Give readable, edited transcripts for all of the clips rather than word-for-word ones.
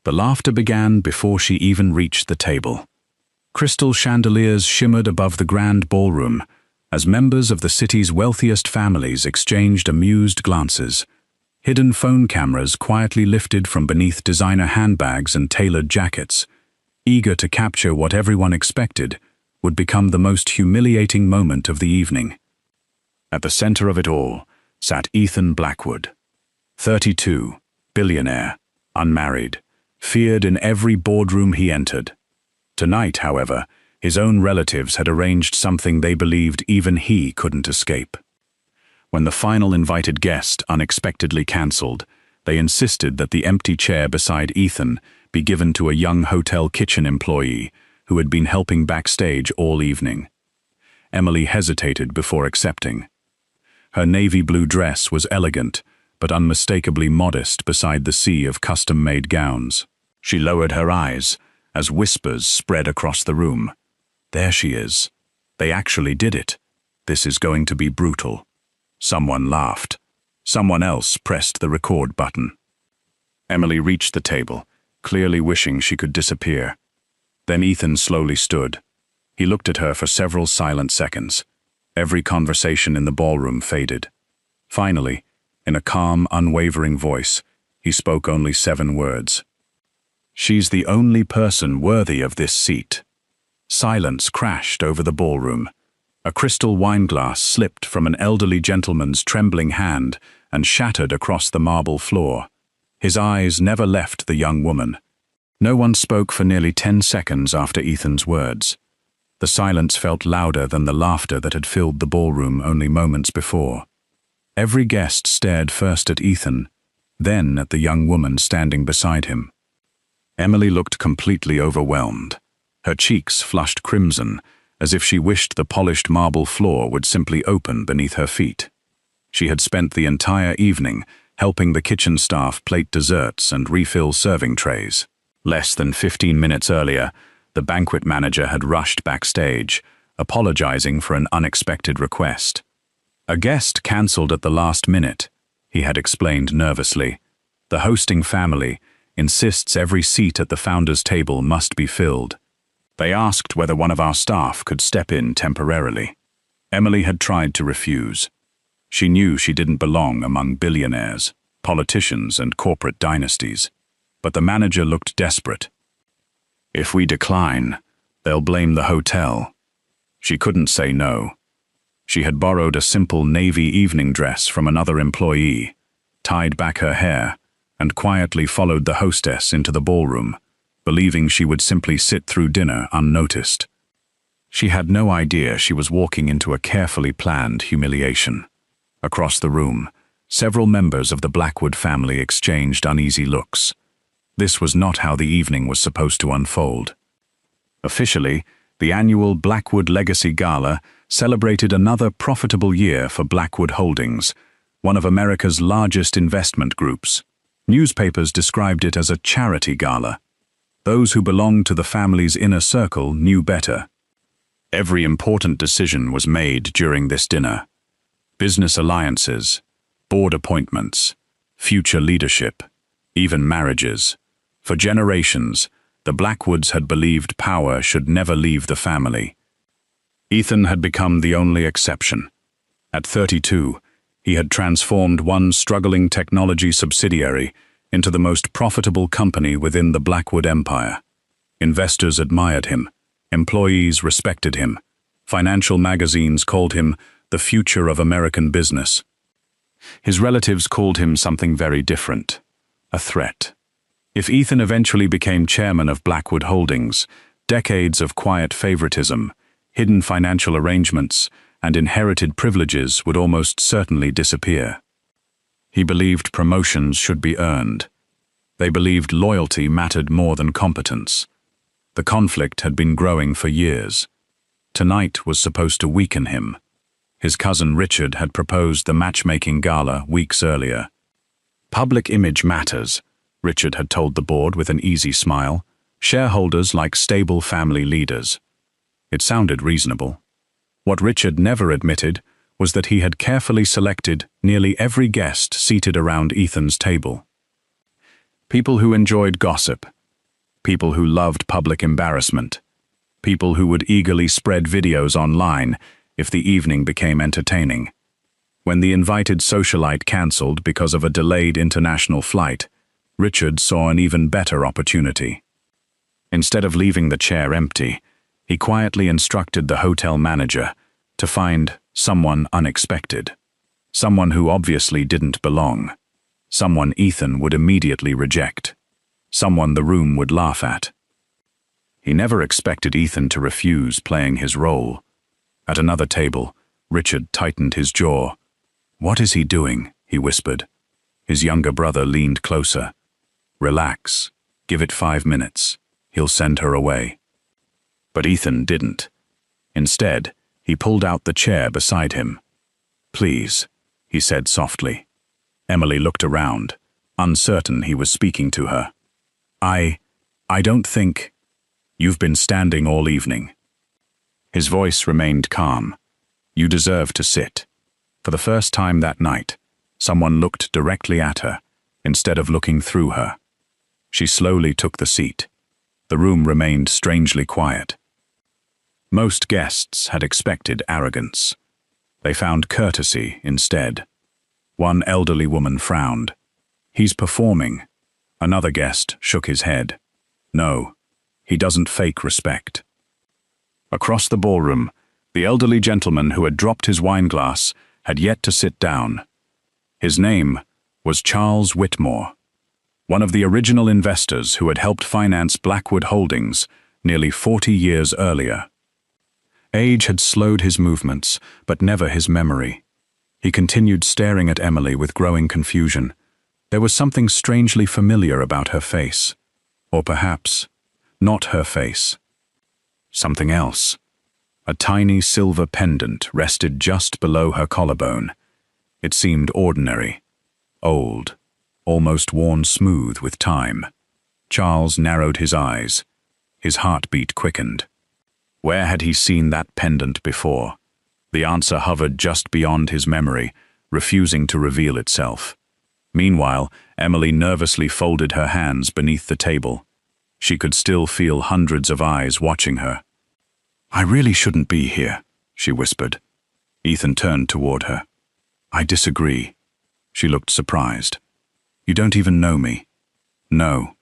The laughter began before she even reached the table. Crystal chandeliers shimmered above the grand ballroom as members of the city's wealthiest families exchanged amused glances. Hidden phone cameras quietly lifted from beneath designer handbags and tailored jackets, eager to capture what everyone expected would become the most humiliating moment of the evening. At the center of it all sat Ethan Blackwood, 32, billionaire, unmarried, feared in every boardroom he entered. Tonight, however, his own relatives had arranged something they believed even he couldn't escape. When the final invited guest unexpectedly cancelled, they insisted that the empty chair beside Ethan be given to a young hotel kitchen employee who had been helping backstage all evening. Emily hesitated before accepting. Her navy blue dress was elegant, but unmistakably modest beside the sea of custom-made gowns. She lowered her eyes as whispers spread across the room. There she is. They actually did it. This is going to be brutal. Someone laughed. Someone else pressed the record button. Emily reached the table, clearly wishing she could disappear. Then Ethan slowly stood. He looked at her for several silent seconds. Every conversation in the ballroom faded. Finally, in a calm, unwavering voice, he spoke only 7 words. "She's the only person worthy of this seat." Silence crashed over the ballroom. A crystal wineglass slipped from an elderly gentleman's trembling hand and shattered across the marble floor. His eyes never left the young woman. No one spoke for nearly 10 seconds after Ethan's words. The silence felt louder than the laughter that had filled the ballroom only moments before. Every guest stared first at Ethan, then at the young woman standing beside him. Emily looked completely overwhelmed. Her cheeks flushed crimson, as if she wished the polished marble floor would simply open beneath her feet. She had spent the entire evening helping the kitchen staff plate desserts and refill serving trays. Less than 15 minutes earlier, the banquet manager had rushed backstage, apologizing for an unexpected request. "A guest cancelled at the last minute," he had explained nervously. "The hosting family insists every seat at the founder's table must be filled. They asked whether one of our staff could step in temporarily." Emily had tried to refuse. She knew she didn't belong among billionaires, politicians, and corporate dynasties. But the manager looked desperate. "If we decline, they'll blame the hotel." She couldn't say no. She had borrowed a simple navy evening dress from another employee, tied back her hair, and quietly followed the hostess into the ballroom, believing she would simply sit through dinner unnoticed. She had no idea she was walking into a carefully planned humiliation. Across the room, several members of the Blackwood family exchanged uneasy looks. This was not how the evening was supposed to unfold. Officially, the annual Blackwood Legacy Gala celebrated another profitable year for Blackwood Holdings, one of America's largest investment groups. Newspapers described it as a charity gala. Those who belonged to the family's inner circle knew better. Every important decision was made during this dinner. Business alliances, board appointments, future leadership, even marriages. For generations, the Blackwoods had believed power should never leave the family. Ethan had become the only exception. At 32, he had transformed one struggling technology subsidiary into the most profitable company within the Blackwood empire. Investors admired him, employees respected him, financial magazines called him the future of American business. His relatives called him something very different, a threat. If Ethan eventually became chairman of Blackwood Holdings, decades of quiet favoritism, hidden financial arrangements, and inherited privileges would almost certainly disappear. He believed promotions should be earned. They believed loyalty mattered more than competence. The conflict had been growing for years. Tonight was supposed to weaken him. His cousin Richard had proposed the matchmaking gala weeks earlier. "Public image matters," Richard had told the board with an easy smile. "Shareholders like stable family leaders." It sounded reasonable. What Richard never admitted was that he had carefully selected nearly every guest seated around Ethan's table. People who enjoyed gossip. People who loved public embarrassment. People who would eagerly spread videos online if the evening became entertaining. When the invited socialite cancelled because of a delayed international flight, Richard saw an even better opportunity. Instead of leaving the chair empty, he quietly instructed the hotel manager to find someone unexpected, someone who obviously didn't belong, someone Ethan would immediately reject, someone the room would laugh at. He never expected Ethan to refuse playing his role. At another table, Richard tightened his jaw. "What is he doing?" he whispered. His younger brother leaned closer. "Relax. Give it 5 minutes. He'll send her away." But Ethan didn't. Instead, he pulled out the chair beside him. "Please," he said softly. Emily looked around, uncertain he was speaking to her. I don't think. You've been standing all evening." His voice remained calm. "You deserve to sit." For the first time that night, someone looked directly at her, instead of looking through her. She slowly took the seat. The room remained strangely quiet. Most guests had expected arrogance. They found courtesy instead. One elderly woman frowned. "He's performing." Another guest shook his head. "No, he doesn't fake respect." Across the ballroom, the elderly gentleman who had dropped his wineglass had yet to sit down. His name was Charles Whitmore, one of the original investors who had helped finance Blackwood Holdings nearly 40 years earlier. Age had slowed his movements, but never his memory. He continued staring at Emily with growing confusion. There was something strangely familiar about her face. Or perhaps, not her face. Something else. A tiny silver pendant rested just below her collarbone. It seemed ordinary, old, almost worn smooth with time. Charles narrowed his eyes. His heartbeat quickened. Where had he seen that pendant before? The answer hovered just beyond his memory, refusing to reveal itself. Meanwhile, Emily nervously folded her hands beneath the table. She could still feel hundreds of eyes watching her. "I really shouldn't be here," she whispered. Ethan turned toward her. "I disagree." She looked surprised. "You don't even know me." "No."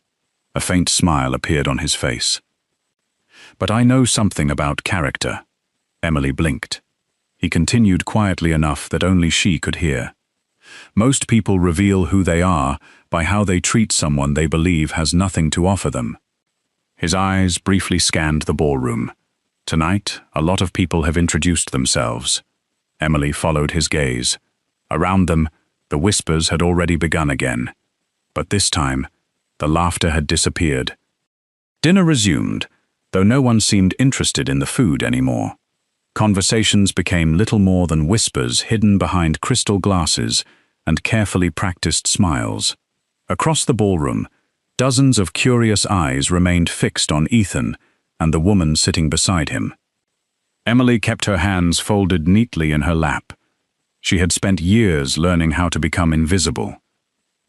A faint smile appeared on his face. "But I know something about character." Emily blinked. He continued quietly enough that only she could hear. "Most people reveal who they are by how they treat someone they believe has nothing to offer them." His eyes briefly scanned the ballroom. Tonight, a lot of people have introduced themselves. Emily followed his gaze. Around them, the whispers had already begun again. But this time, the laughter had disappeared. Dinner resumed, though no one seemed interested in the food anymore. Conversations became little more than whispers hidden behind crystal glasses and carefully practiced smiles. Across the ballroom, dozens of curious eyes remained fixed on Ethan and the woman sitting beside him. Emily kept her hands folded neatly in her lap. She had spent years learning how to become invisible.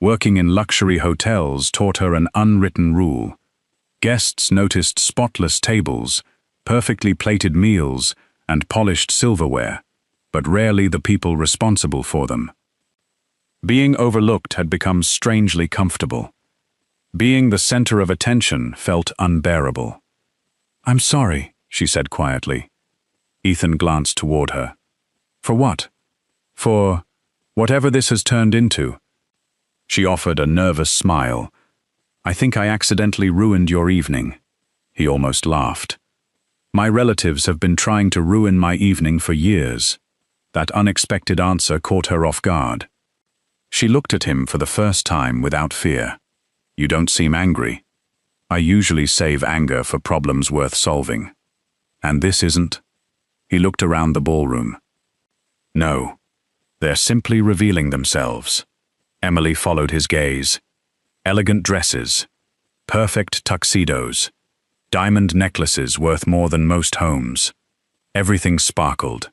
Working in luxury hotels taught her an unwritten rule. Guests noticed spotless tables, perfectly plated meals, and polished silverware, but rarely the people responsible for them. Being overlooked had become strangely comfortable. Being the center of attention felt unbearable. "I'm sorry," she said quietly. Ethan glanced toward her. "For what?" "For whatever this has turned into." She offered a nervous smile. "I think I accidentally ruined your evening." He almost laughed. "My relatives have been trying to ruin my evening for years." That unexpected answer caught her off guard. She looked at him for the first time without fear. "You don't seem angry." "I usually save anger for problems worth solving." "And this isn't?" He looked around the ballroom. "No, they're simply revealing themselves." Emily followed his gaze. Elegant dresses, perfect tuxedos, diamond necklaces worth more than most homes. Everything sparkled.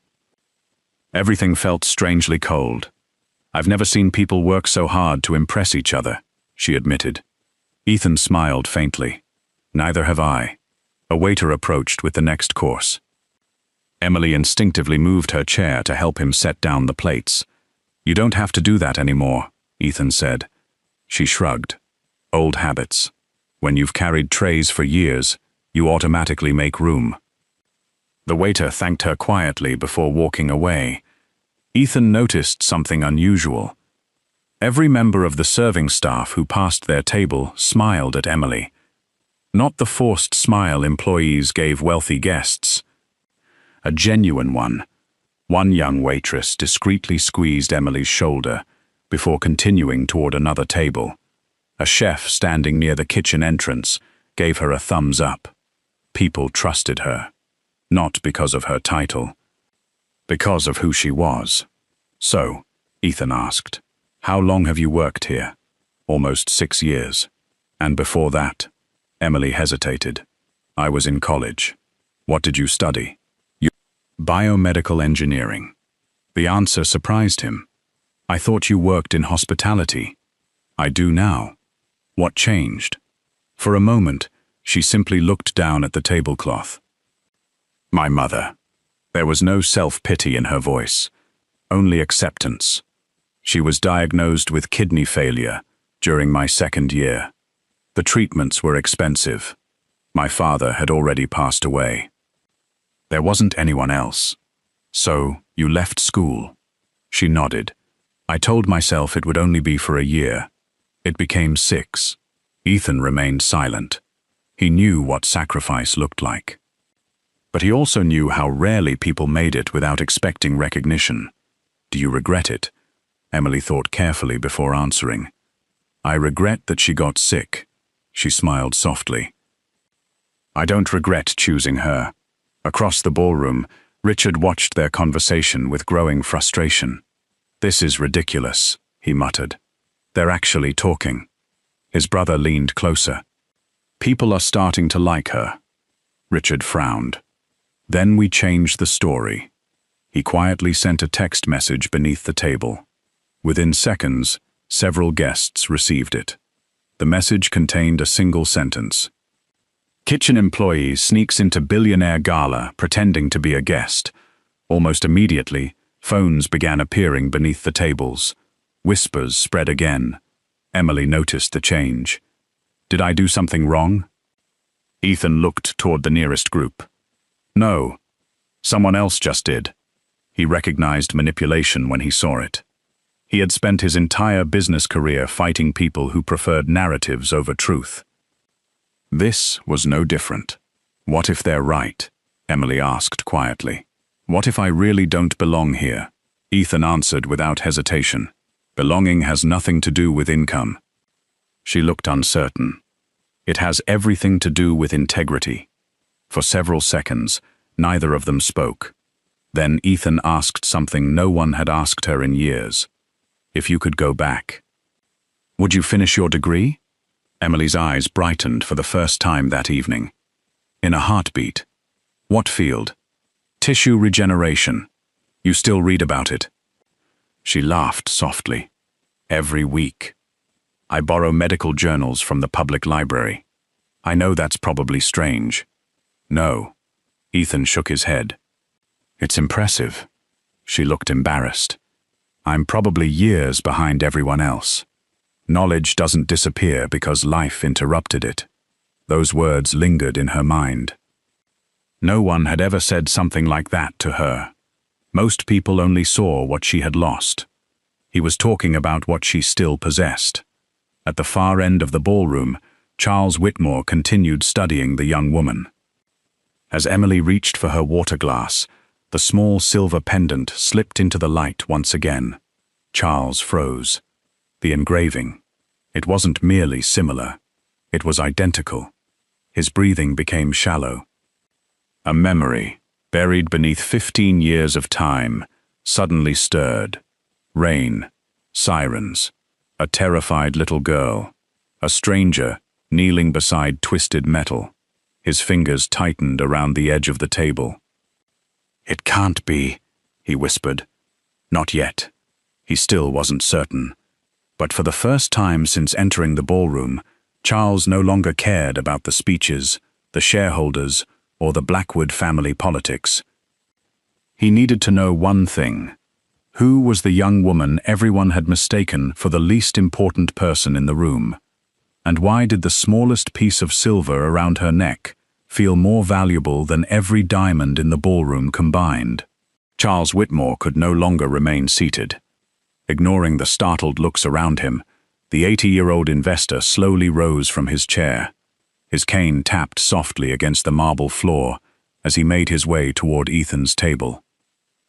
Everything felt strangely cold. "I've never seen people work so hard to impress each other," she admitted. Ethan smiled faintly. Neither have I. A waiter approached with the next course. Emily instinctively moved her chair to help him set down the plates. You don't have to do that anymore, Ethan said. She shrugged. Old habits. When you've carried trays for years, you automatically make room. The waiter thanked her quietly before walking away. Ethan noticed something unusual. Every member of the serving staff who passed their table smiled at Emily. Not the forced smile employees gave wealthy guests. A genuine one. One young waitress discreetly squeezed Emily's shoulder before continuing toward another table. A chef standing near the kitchen entrance gave her a thumbs up. People trusted her. Not because of her title. Because of who she was. So, Ethan asked, how long have you worked here? Almost 6 years. And before that? Emily hesitated. I was in college. What did you study? Biomedical engineering. The answer surprised him. I thought you worked in hospitality. I do now. What changed? For a moment, she simply looked down at the tablecloth. My mother. There was no self-pity in her voice, only acceptance. She was diagnosed with kidney failure during my 2nd year. The treatments were expensive. My father had already passed away. There wasn't anyone else. So, you left school. She nodded. I told myself it would only be for a year. It became 6. Ethan remained silent. He knew what sacrifice looked like. But he also knew how rarely people made it without expecting recognition. Do you regret it? Emily thought carefully before answering. I regret that she got sick. She smiled softly. I don't regret choosing her. Across the ballroom, Richard watched their conversation with growing frustration. This is ridiculous, he muttered. They're actually talking. His brother leaned closer. People are starting to like her. Richard frowned. Then we changed the story. He quietly sent a text message beneath the table. Within seconds, several guests received it. The message contained a single sentence. Kitchen employee sneaks into billionaire gala pretending to be a guest. Almost immediately, phones began appearing beneath the tables. Whispers spread again. Emily noticed the change. Did I do something wrong? Ethan looked toward the nearest group. No. Someone else just did. He recognized manipulation when he saw it. He had spent his entire business career fighting people who preferred narratives over truth. This was no different. What if they're right? Emily asked quietly. What if I really don't belong here? Ethan answered without hesitation. Belonging has nothing to do with income. She looked uncertain. It has everything to do with integrity. For several seconds, neither of them spoke. Then Ethan asked something no one had asked her in years. If you could go back, would you finish your degree? Emily's eyes brightened for the first time that evening. In a heartbeat. What field? Tissue regeneration. You still read about it? She laughed softly. Every week. I borrow medical journals from the public library. I know that's probably strange. No. Ethan shook his head. It's impressive. She looked embarrassed. I'm probably years behind everyone else. Knowledge doesn't disappear because life interrupted it. Those words lingered in her mind. No one had ever said something like that to her. Most people only saw what she had lost. He was talking about what she still possessed. At the far end of the ballroom, Charles Whitmore continued studying the young woman. As Emily reached for her water glass, the small silver pendant slipped into the light once again. Charles froze. The engraving. It wasn't merely similar. It was identical. His breathing became shallow. A memory, buried beneath 15 years of time, suddenly stirred. Rain, sirens, a terrified little girl, a stranger kneeling beside twisted metal. His fingers tightened around the edge of the table. It can't be, he whispered. Not yet. He still wasn't certain. But for the first time since entering the ballroom, Charles no longer cared about the speeches, the shareholders, or the Blackwood family politics. He needed to know one thing. Who was the young woman everyone had mistaken for the least important person in the room? And why did the smallest piece of silver around her neck feel more valuable than every diamond in the ballroom combined? Charles Whitmore could no longer remain seated. Ignoring the startled looks around him, the 80-year-old investor slowly rose from his chair. His cane tapped softly against the marble floor as he made his way toward Ethan's table.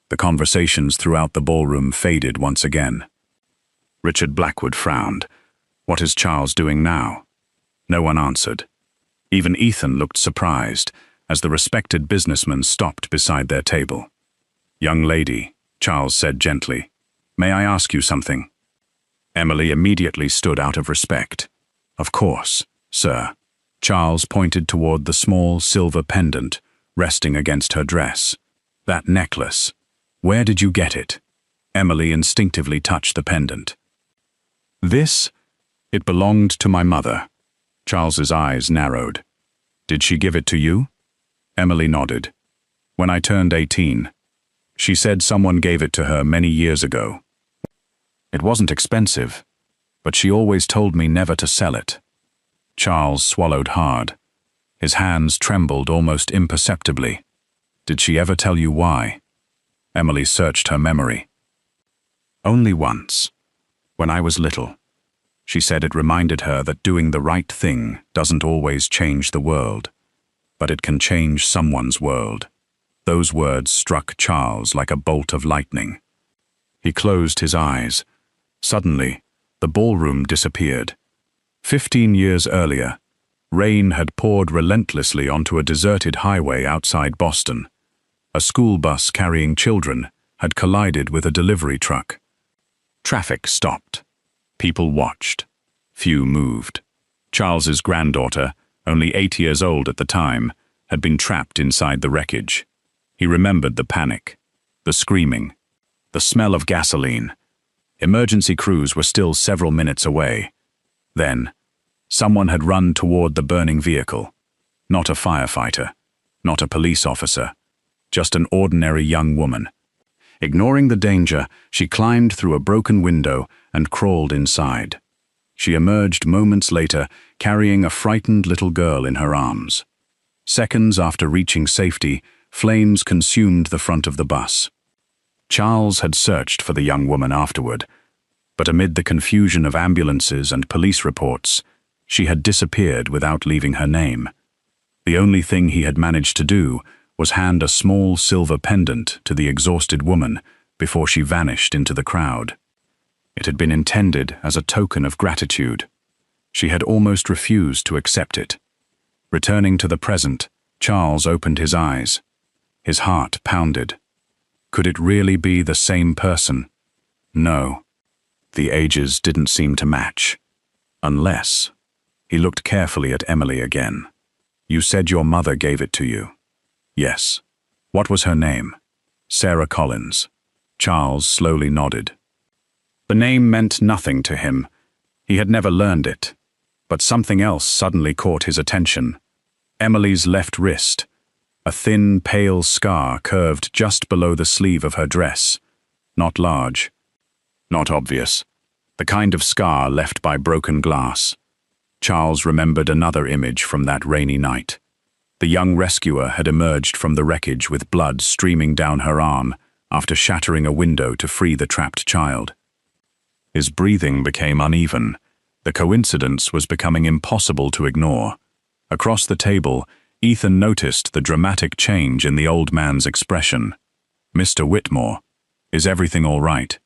The conversations throughout the ballroom faded once again. Richard Blackwood frowned. What is Charles doing now? No one answered. Even Ethan looked surprised as the respected businessman stopped beside their table. "Young lady," Charles said gently, "may I ask you something?" Emily immediately stood out of respect. "Of course, sir." Charles pointed toward the small silver pendant resting against her dress. "That necklace. Where did you get it?" Emily instinctively touched the pendant. It belonged to my mother." Charles's eyes narrowed. "Did she give it to you?" Emily nodded. "When I turned 18. She said someone gave it to her many years ago. It wasn't expensive, but she always told me never to sell it." Charles swallowed hard. His hands trembled almost imperceptibly. "Did she ever tell you why?" Emily searched her memory. "Only once, when I was little. She said it reminded her that doing the right thing doesn't always change the world, but it can change someone's world." Those words struck Charles like a bolt of lightning. He closed his eyes. Suddenly, the ballroom disappeared. 15 years earlier, rain had poured relentlessly onto a deserted highway outside Boston. A school bus carrying children had collided with a delivery truck. Traffic stopped. People watched. Few moved. Charles's granddaughter, only 8 years old at the time, had been trapped inside the wreckage. He remembered the panic, the screaming, the smell of gasoline. Emergency crews were still several minutes away. Then, someone had run toward the burning vehicle. Not a firefighter, not a police officer, just an ordinary young woman. Ignoring the danger, she climbed through a broken window and crawled inside. She emerged moments later, carrying a frightened little girl in her arms. Seconds after reaching safety, flames consumed the front of the bus. Charles had searched for the young woman afterward, but amid the confusion of ambulances and police reports, she had disappeared without leaving her name. The only thing he had managed to do was hand a small silver pendant to the exhausted woman before she vanished into the crowd. It had been intended as a token of gratitude. She had almost refused to accept it. Returning to the present, Charles opened his eyes. His heart pounded. Could it really be the same person? No. The ages didn't seem to match. Unless... He looked carefully at Emily again. "You said your mother gave it to you." "Yes." "What was her name?" "Sarah Collins." Charles slowly nodded. The name meant nothing to him. He had never learned it. But something else suddenly caught his attention. Emily's left wrist. A thin, pale scar curved just below the sleeve of her dress. Not large. Not obvious. The kind of scar left by broken glass. Charles remembered another image from that rainy night. The young rescuer had emerged from the wreckage with blood streaming down her arm after shattering a window to free the trapped child. His breathing became uneven. The coincidence was becoming impossible to ignore. Across the table, Ethan noticed the dramatic change in the old man's expression. "Mr. Whitmore, is everything all right?"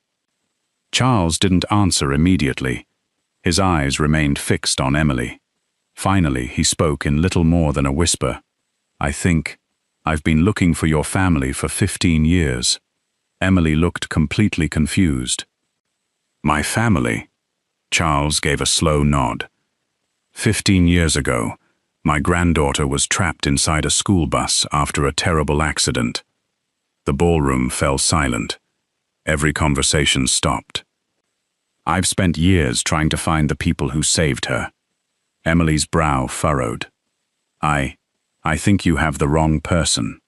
Charles didn't answer immediately. His eyes remained fixed on Emily. Finally, he spoke in little more than a whisper. I've been looking for your family for 15 years. Emily looked completely confused. "My family?" Charles gave a slow nod. 15 years ago, my granddaughter was trapped inside a school bus after a terrible accident. The ballroom fell silent. Every conversation stopped. I've spent years trying to find the people who saved her. Emily's brow furrowed. I think you have the wrong person.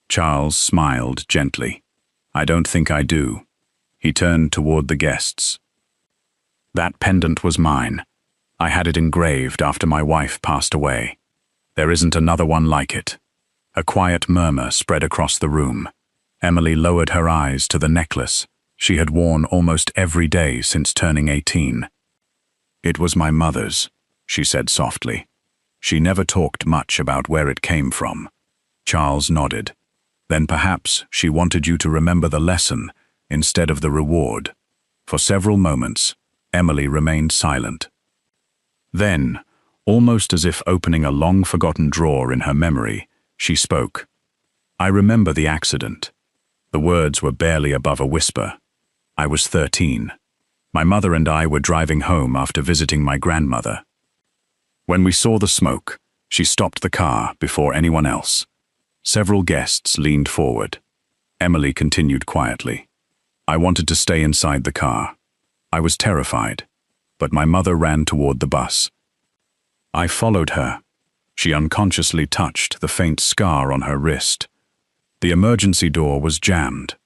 Charles smiled gently. I don't think I do. He turned toward the guests. That pendant was mine. I had it engraved after my wife passed away. There isn't another one like it. A quiet murmur spread across the room. Emily lowered her eyes to the necklace she had worn almost every day since turning 18. It was my mother's, she said softly. She never talked much about where it came from. Charles nodded. Then perhaps she wanted you to remember the lesson instead of the reward. For several moments, Emily remained silent. Then, almost as if opening a long-forgotten drawer in her memory, she spoke. I remember the accident. The words were barely above a whisper. I was 13. My mother and I were driving home after visiting my grandmother. When we saw the smoke, she stopped the car before anyone else. Several guests leaned forward. Emily continued quietly. I wanted to stay inside the car. I was terrified, but my mother ran toward the bus. I followed her. She unconsciously touched the faint scar on her wrist. The emergency door was jammed,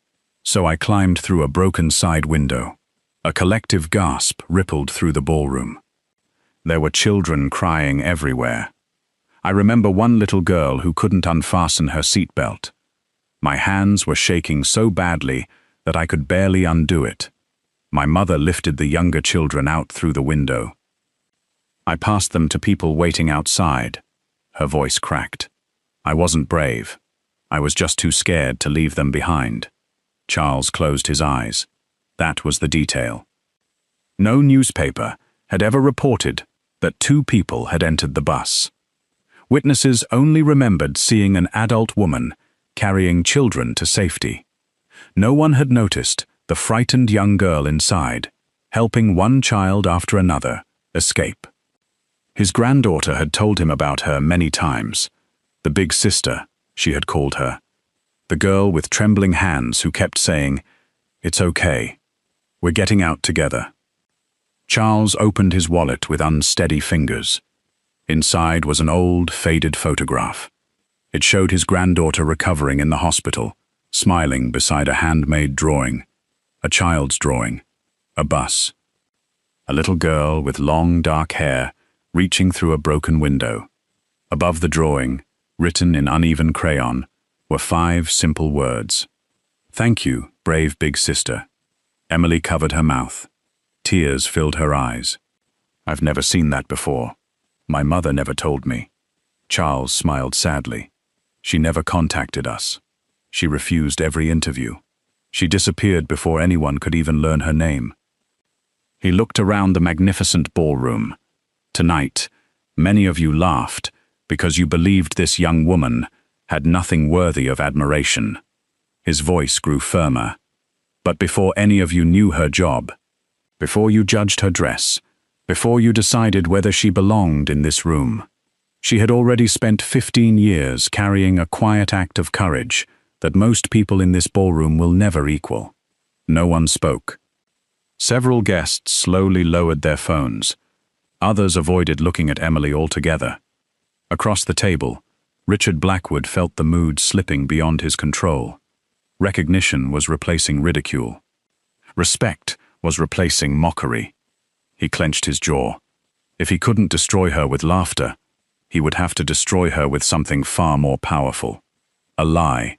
so I climbed through a broken side window. A collective gasp rippled through the ballroom. There were children crying everywhere. I remember one little girl who couldn't unfasten her seatbelt. My hands were shaking so badly that I could barely undo it. My mother lifted the younger children out through the window. I passed them to people waiting outside. Her voice cracked. I wasn't brave. I was just too scared to leave them behind. Charles closed his eyes. That was the detail. No newspaper had ever reported that 2 people had entered the bus. Witnesses only remembered seeing an adult woman carrying children to safety. No one had noticed the frightened young girl inside, helping one child after another escape. His granddaughter had told him about her many times. The big sister, she had called her. The girl with trembling hands who kept saying, "It's okay. We're getting out together." Charles opened his wallet with unsteady fingers. Inside was an old, faded photograph. It showed his granddaughter recovering in the hospital, smiling beside a handmade drawing. A child's drawing. A bus. A little girl with long, dark hair reaching through a broken window. Above the drawing, written in uneven crayon, were 5 simple words. "Thank you, brave big sister." Emily covered her mouth. Tears filled her eyes. "I've never seen that before. My mother never told me." Charles smiled sadly. "She never contacted us. She refused every interview. She disappeared before anyone could even learn her name." He looked around the magnificent ballroom. "Tonight, many of you laughed because you believed this young woman had nothing worthy of admiration." His voice grew firmer. "But before any of you knew her job, before you judged her dress, before you decided whether she belonged in this room, she had already spent 15 years carrying a quiet act of courage that most people in this ballroom will never equal." No one spoke. Several guests slowly lowered their phones. Others avoided looking at Emily altogether. Across the table, Richard Blackwood felt the mood slipping beyond his control. Recognition was replacing ridicule. Respect was replacing mockery. He clenched his jaw. If he couldn't destroy her with laughter, he would have to destroy her with something far more powerful. A lie.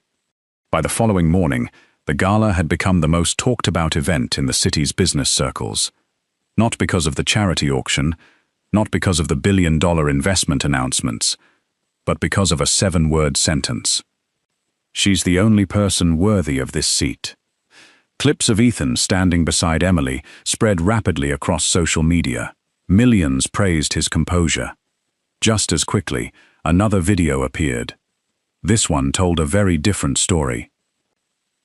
By the following morning, the gala had become the most talked-about event in the city's business circles. Not because of the charity auction, not because of the billion-dollar investment announcements, but because of a 7-word sentence. "She's the only person worthy of this seat." Clips of Ethan standing beside Emily spread rapidly across social media. Millions praised his composure. Just as quickly, another video appeared. This one told a very different story.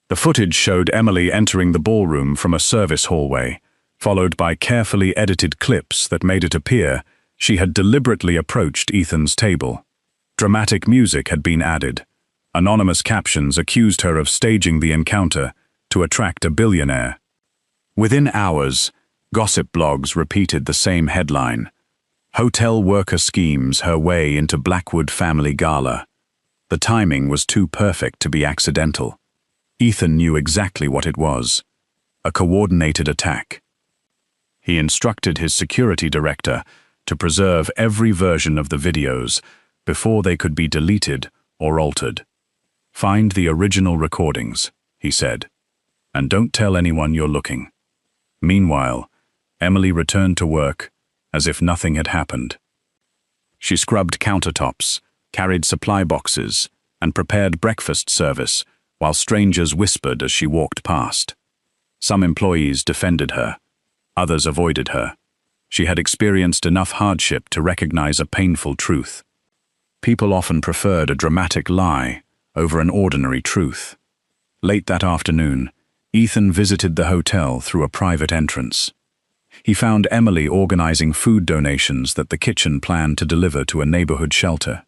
The footage showed Emily entering the ballroom from a service hallway, followed by carefully edited clips that made it appear she had deliberately approached Ethan's table. Dramatic music had been added. Anonymous captions accused her of staging the encounter to attract a billionaire. Within hours, gossip blogs repeated the same headline. Hotel worker schemes her way into Blackwood family gala. The timing was too perfect to be accidental. Ethan knew exactly what it was: a coordinated attack. He instructed his security director to preserve every version of the videos before they could be deleted or altered. "Find the original recordings," he said, "and don't tell anyone you're looking." Meanwhile, Emily returned to work as if nothing had happened. She scrubbed countertops, carried supply boxes, and prepared breakfast service while strangers whispered as she walked past. Some employees defended her, others avoided her. She had experienced enough hardship to recognize a painful truth. People often preferred a dramatic lie over an ordinary truth. Late that afternoon, Ethan visited the hotel through a private entrance. He found Emily organizing food donations that the kitchen planned to deliver to a neighborhood shelter.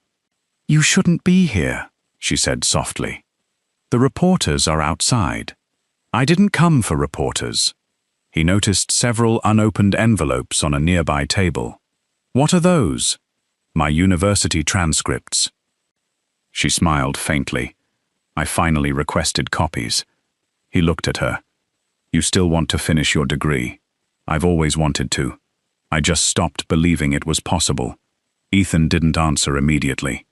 "You shouldn't be here," she said softly. "The reporters are outside." "I didn't come for reporters." He noticed several unopened envelopes on a nearby table. "What are those?" "My university transcripts." She smiled faintly. "I finally requested copies." He looked at her. "You still want to finish your degree?" "I've always wanted to. I just stopped believing it was possible." Ethan didn't answer immediately.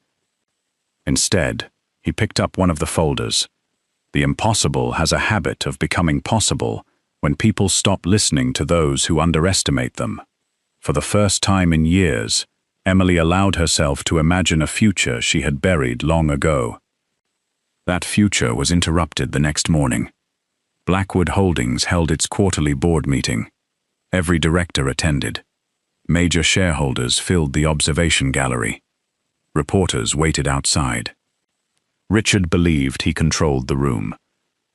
Instead, he picked up one of the folders. The impossible has a habit of becoming possible when people stop listening to those who underestimate them. For the first time in years, Emily allowed herself to imagine a future she had buried long ago. That future was interrupted the next morning. Blackwood Holdings held its quarterly board meeting. Every director attended. Major shareholders filled the observation gallery. Reporters waited outside. Richard believed he controlled the room.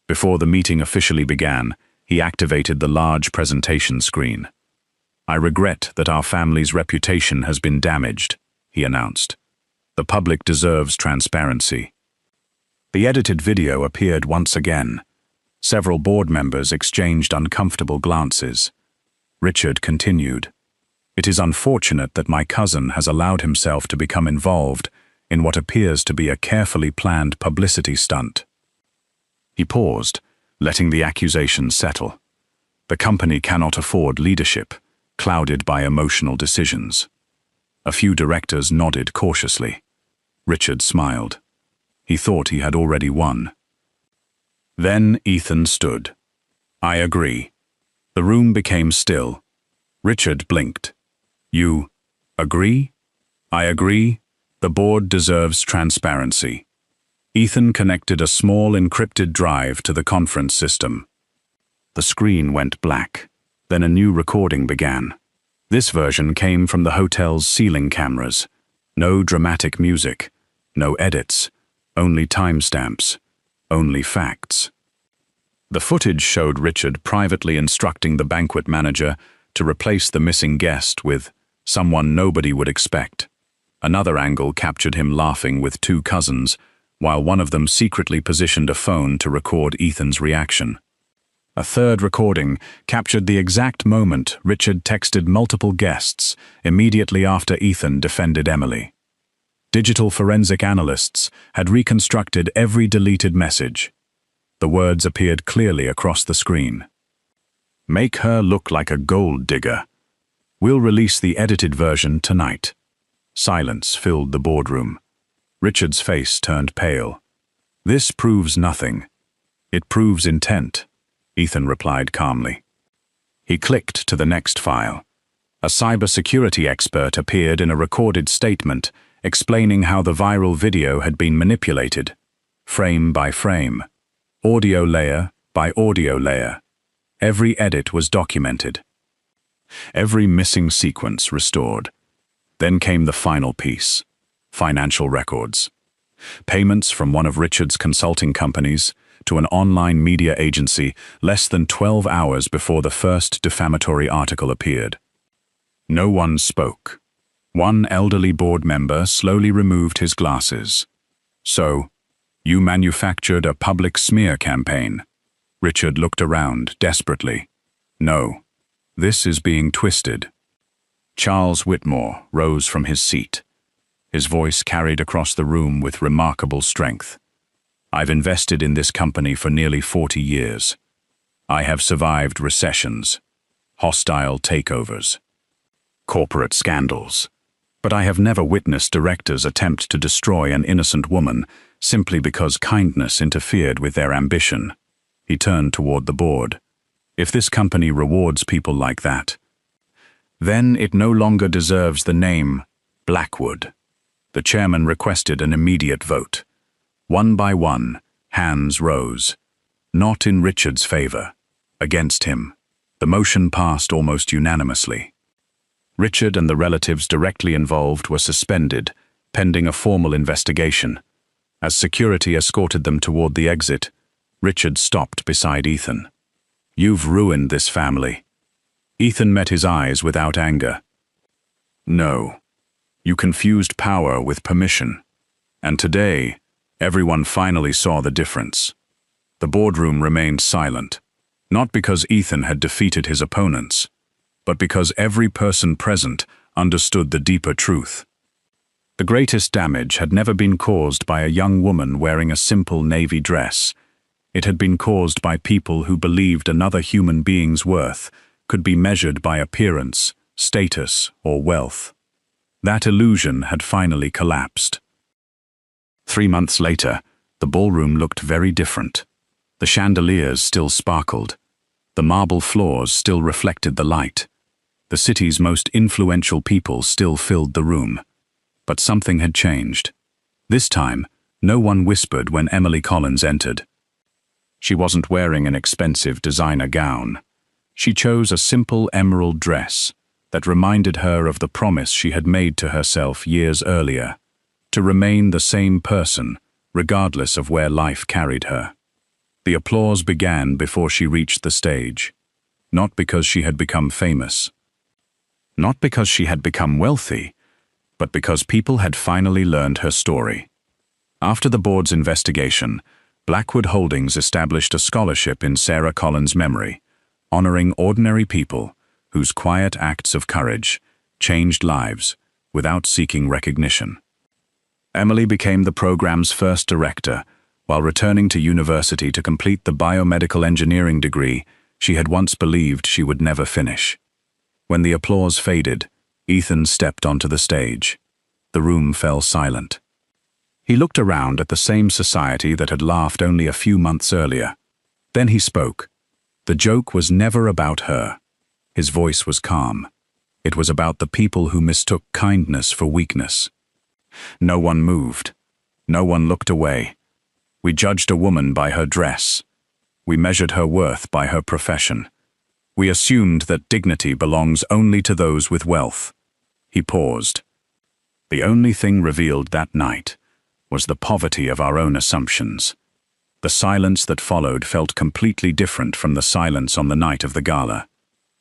Before the meeting officially began, he activated the large presentation screen. "I regret that our family's reputation has been damaged," he announced. "The public deserves transparency." The edited video appeared once again. Several board members exchanged uncomfortable glances. Richard continued, "It is unfortunate that my cousin has allowed himself to become involved in what appears to be a carefully planned publicity stunt." He paused, letting the accusations settle. The company cannot afford leadership clouded by emotional decisions. A few directors nodded cautiously. Richard smiled. He thought he had already won. Then Ethan stood. "I agree." The room became still. Richard blinked. "You agree?" "I agree. The board deserves transparency." Ethan connected a small encrypted drive to the conference system. The screen went black. Then a new recording began. This version came from the hotel's ceiling cameras. No dramatic music, no edits, only timestamps, only facts. The footage showed Richard privately instructing the banquet manager to replace the missing guest with someone nobody would expect. Another angle captured him laughing with two cousins, while one of them secretly positioned a phone to record Ethan's reaction. A third recording captured the exact moment Richard texted multiple guests immediately after Ethan defended Emily. Digital forensic analysts had reconstructed every deleted message. The words appeared clearly across the screen. "Make her look like a gold digger. We'll release the edited version tonight." Silence filled the boardroom. Richard's face turned pale. "This proves nothing. It proves intent," Ethan replied calmly. He clicked to the next file. A cybersecurity expert appeared in a recorded statement explaining how the viral video had been manipulated, frame by frame, audio layer by audio layer. Every edit was documented. Every missing sequence restored. Then came the final piece: financial records. Payments from one of Richard's consulting companies to an online media agency less than 12 hours before the first defamatory article appeared. No one spoke. One elderly board member slowly removed his glasses. "So, you manufactured a public smear campaign?" Richard looked around desperately. "No. This is being twisted." Charles Whitmore rose from his seat. His voice carried across the room with remarkable strength. I've invested in this company for nearly 40 years. I have survived recessions, hostile takeovers, corporate scandals. But I have never witnessed directors attempt to destroy an innocent woman simply because kindness interfered with their ambition. He turned toward the board. If this company rewards people like that, then it no longer deserves the name Blackwood. The chairman requested an immediate vote. One by one, hands rose. Not in Richard's favor. Against him. The motion passed almost unanimously. Richard and the relatives directly involved were suspended, pending a formal investigation. As security escorted them toward the exit, Richard stopped beside Ethan. You've ruined this family. Ethan met his eyes without anger. No. You confused power with permission. And today, everyone finally saw the difference. The boardroom remained silent, not because Ethan had defeated his opponents, but because every person present understood the deeper truth. The greatest damage had never been caused by a young woman wearing a simple navy dress. It had been caused by people who believed another human being's worth could be measured by appearance, status, or wealth. That illusion had finally collapsed. 3 months later, the ballroom looked very different. The chandeliers still sparkled. The marble floors still reflected the light. The city's most influential people still filled the room. But something had changed. This time, no one whispered when Emily Collins entered. She wasn't wearing an expensive designer gown. She chose a simple emerald dress that reminded her of the promise she had made to herself years earlier, to remain the same person, regardless of where life carried her. The applause began before she reached the stage, not because she had become famous, not because she had become wealthy, but because people had finally learned her story. After the board's investigation, Blackwood Holdings established a scholarship in Sarah Collins' memory, honoring ordinary people whose quiet acts of courage changed lives without seeking recognition. Emily became the program's first director, while returning to university to complete the biomedical engineering degree she had once believed she would never finish. When the applause faded, Ethan stepped onto the stage. The room fell silent. He looked around at the same society that had laughed only a few months earlier. Then he spoke. The joke was never about her. His voice was calm. It was about the people who mistook kindness for weakness. No one moved. No one looked away. We judged a woman by her dress. We measured her worth by her profession. We assumed that dignity belongs only to those with wealth. He paused. The only thing revealed that night was the poverty of our own assumptions. The silence that followed felt completely different from the silence on the night of the gala.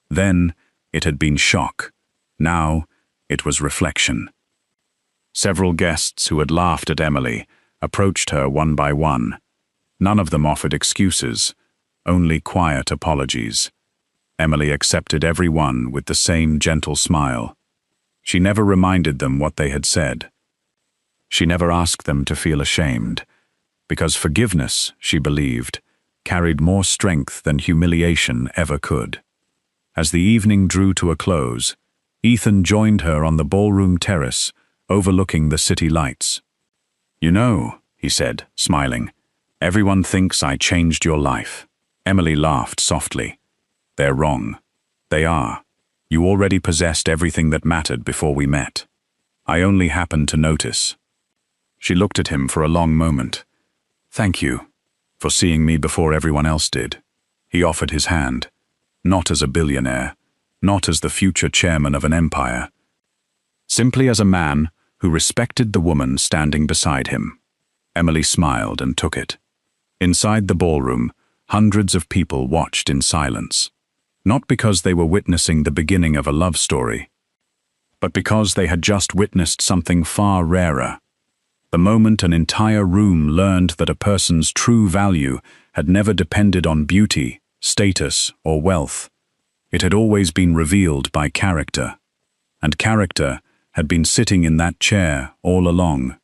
Then, it had been shock. Now, it was reflection. Several guests who had laughed at Emily approached her one by one. None of them offered excuses, only quiet apologies. Emily accepted every one with the same gentle smile. She never reminded them what they had said. She never asked them to feel ashamed, because forgiveness, she believed, carried more strength than humiliation ever could. As the evening drew to a close, Ethan joined her on the ballroom terrace, overlooking the city lights. You know, he said, smiling, everyone thinks I changed your life. Emily laughed softly. They're wrong. They are. You already possessed everything that mattered before we met. I only happened to notice. She looked at him for a long moment. Thank you for seeing me before everyone else did. He offered his hand, not as a billionaire, not as the future chairman of an empire, simply as a man who respected the woman standing beside him. Emily smiled and took it. Inside the ballroom, hundreds of people watched in silence, not because they were witnessing the beginning of a love story, but because they had just witnessed something far rarer. The moment an entire room learned that a person's true value had never depended on beauty, status, or wealth. It had always been revealed by character. and character had been sitting in that chair all along.